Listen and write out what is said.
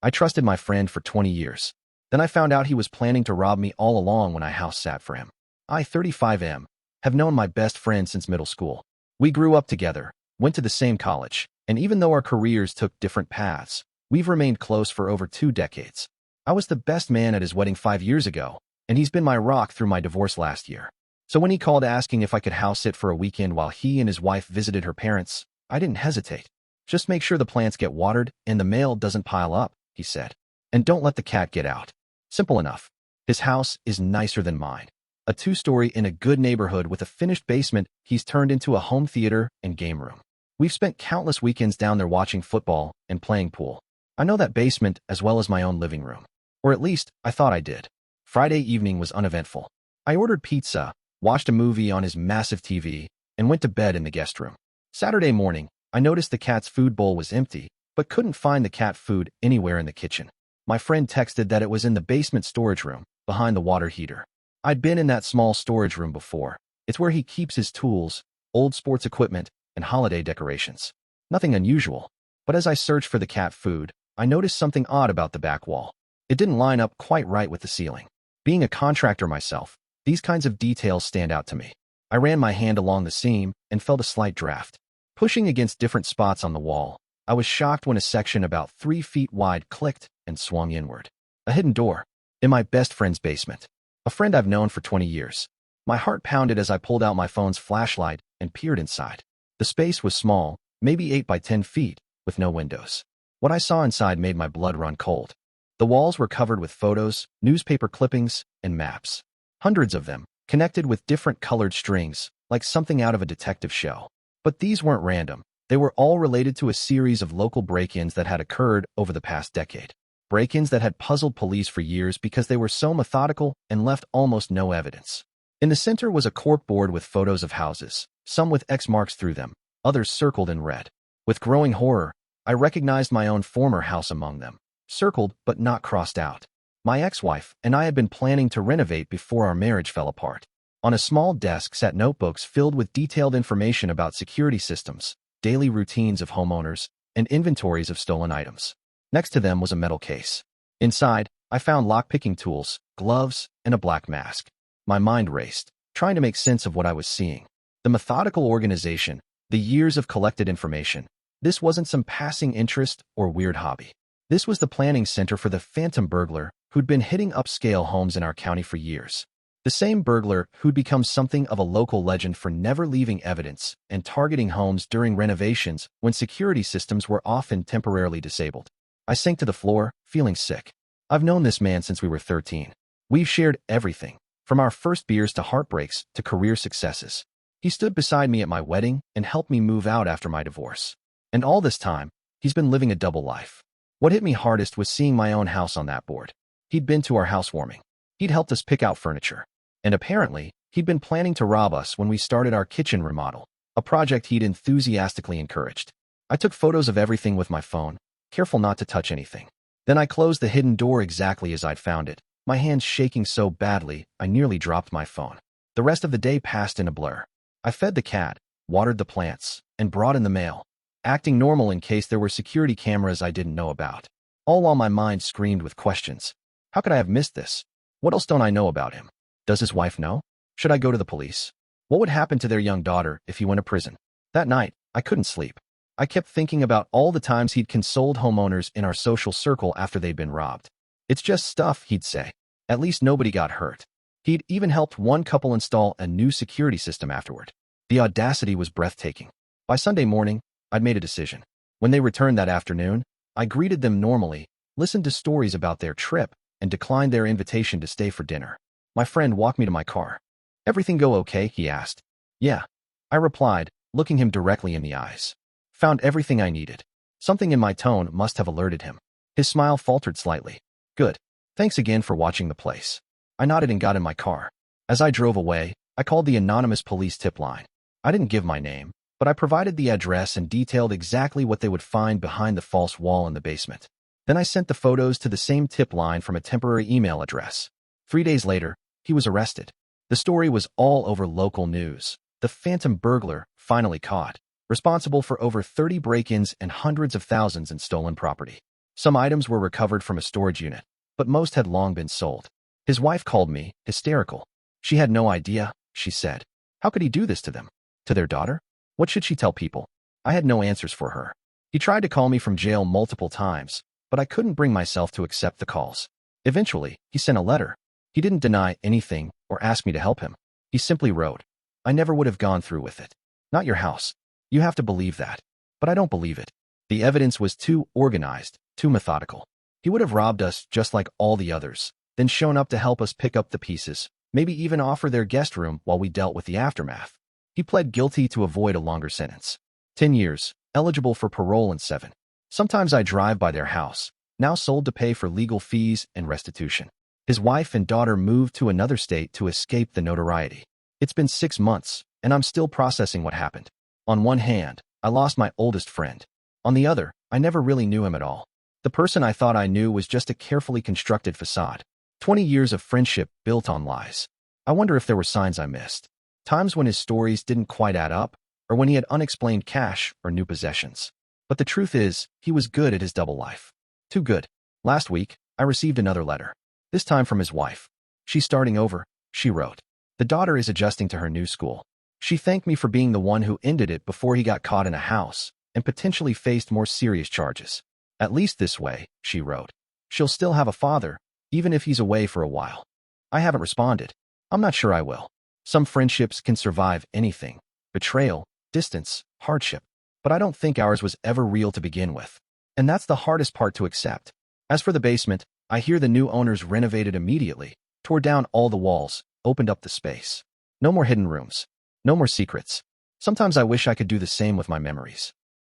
I trusted my friend for 20 years. Then I found out he was planning to rob me all along when I house sat for him. I, 35M, have known my best friend since middle school. We grew up together, went to the same college, and even though our careers took different paths, we've remained close for over 2 decades. I was the best man at his wedding 5 years ago, and he's been my rock through my divorce last year. So when he called asking if I could house sit for a weekend while he and his wife visited her parents, I didn't hesitate. Just make sure the plants get watered and the mail doesn't pile up, he said. And don't let the cat get out. Simple enough. His house is nicer than mine. A 2-story in a good neighborhood with a finished basement he's turned into a home theater and game room. We've spent countless weekends down there watching football and playing pool. I know that basement as well as my own living room. Or at least, I thought I did. Friday evening was uneventful. I ordered pizza, watched a movie on his massive TV, and went to bed in the guest room. Saturday morning, I noticed the cat's food bowl was empty, but couldn't find the cat food anywhere in the kitchen. My friend texted that it was in the basement storage room, behind the water heater. I'd been in that small storage room before. It's where he keeps his tools, old sports equipment, and holiday decorations. Nothing unusual. But as I searched for the cat food, I noticed something odd about the back wall. It didn't line up quite right with the ceiling. Being a contractor myself, these kinds of details stand out to me. I ran my hand along the seam and felt a slight draft. Pushing against different spots on the wall, I was shocked when a section about 3 feet wide clicked and swung inward. A hidden door. In my best friend's basement. A friend I've known for 20 years. My heart pounded as I pulled out my phone's flashlight and peered inside. The space was small, maybe 8 by 10 feet, with no windows. What I saw inside made my blood run cold. The walls were covered with photos, newspaper clippings, and maps. Hundreds of them, connected with different colored strings, like something out of a detective show. But these weren't random. They were all related to a series of local break-ins that had occurred over the past decade. Break-ins that had puzzled police for years because they were so methodical and left almost no evidence. In the center was a corkboard with photos of houses, some with X marks through them, others circled in red. With growing horror, I recognized my own former house among them, circled but not crossed out. My ex-wife and I had been planning to renovate before our marriage fell apart. On a small desk sat notebooks filled with detailed information about security systems, daily routines of homeowners, and inventories of stolen items. Next to them was a metal case. Inside, I found lock-picking tools, gloves, and a black mask. My mind raced, trying to make sense of what I was seeing. The methodical organization, the years of collected information. This wasn't some passing interest or weird hobby. This was the planning center for the phantom burglar who'd been hitting upscale homes in our county for years. The same burglar who'd become something of a local legend for never leaving evidence and targeting homes during renovations when security systems were often temporarily disabled. I sank to the floor, feeling sick. I've known this man since we were 13. We've shared everything, from our first beers to heartbreaks to career successes. He stood beside me at my wedding and helped me move out after my divorce. And all this time, he's been living a double life. What hit me hardest was seeing my own house on that board. He'd been to our housewarming. He'd helped us pick out furniture. And apparently, he'd been planning to rob us when we started our kitchen remodel, a project he'd enthusiastically encouraged. I took photos of everything with my phone, careful not to touch anything. Then I closed the hidden door exactly as I'd found it, my hands shaking so badly I nearly dropped my phone. The rest of the day passed in a blur. I fed the cat, watered the plants, and brought in the mail, acting normal in case there were security cameras I didn't know about. All while my mind screamed with questions. How could I have missed this? What else don't I know about him? Does his wife know? Should I go to the police? What would happen to their young daughter if he went to prison? That night, I couldn't sleep. I kept thinking about all the times he'd consoled homeowners in our social circle after they'd been robbed. It's just stuff, he'd say. At least nobody got hurt. He'd even helped one couple install a new security system afterward. The audacity was breathtaking. By Sunday morning, I'd made a decision. When they returned that afternoon, I greeted them normally, listened to stories about their trip, and declined their invitation to stay for dinner. My friend walked me to my car. "Everything go okay?" he asked. "Yeah," I replied, looking him directly in the eyes. "Found everything I needed." Something in my tone must have alerted him. His smile faltered slightly. "Good. Thanks again for watching the place." I nodded and got in my car. As I drove away, I called the anonymous police tip line. I didn't give my name, but I provided the address and detailed exactly what they would find behind the false wall in the basement. Then I sent the photos to the same tip line from a temporary email address. 3 days later, he was arrested. The story was all over local news. The phantom burglar, finally caught, responsible for over 30 break-ins and hundreds of thousands in stolen property. Some items were recovered from a storage unit, but most had long been sold. His wife called me, hysterical. She had no idea, she said. How could he do this to them? To their daughter? What should she tell people? I had no answers for her. He tried to call me from jail multiple times, but I couldn't bring myself to accept the calls. Eventually, he sent a letter. He didn't deny anything or ask me to help him. He simply wrote, I never would have gone through with it. Not your house. You have to believe that. But I don't believe it. The evidence was too organized, too methodical. He would have robbed us just like all the others, then shown up to help us pick up the pieces, maybe even offer their guest room while we dealt with the aftermath. He pled guilty to avoid a longer sentence. 10 years, eligible for parole in 7. Sometimes I drive by their house, now sold to pay for legal fees and restitution. His wife and daughter moved to another state to escape the notoriety. It's been 6 months, and I'm still processing what happened. On one hand, I lost my oldest friend. On the other, I never really knew him at all. The person I thought I knew was just a carefully constructed facade. 20 years of friendship built on lies. I wonder if there were signs I missed. Times when his stories didn't quite add up, or when he had unexplained cash or new possessions. But the truth is, he was good at his double life. Too good. Last week, I received another letter. This time from his wife. She's starting over, she wrote. The daughter is adjusting to her new school. She thanked me for being the one who ended it before he got caught in a house and potentially faced more serious charges. At least this way, she wrote. She'll still have a father, even if he's away for a while. I haven't responded. I'm not sure I will. Some friendships can survive anything. Betrayal, distance, hardship. But I don't think ours was ever real to begin with. And that's the hardest part to accept. As for the basement, I hear the new owners renovated immediately, tore down all the walls, opened up the space. No more hidden rooms. No more secrets. Sometimes I wish I could do the same with my memories.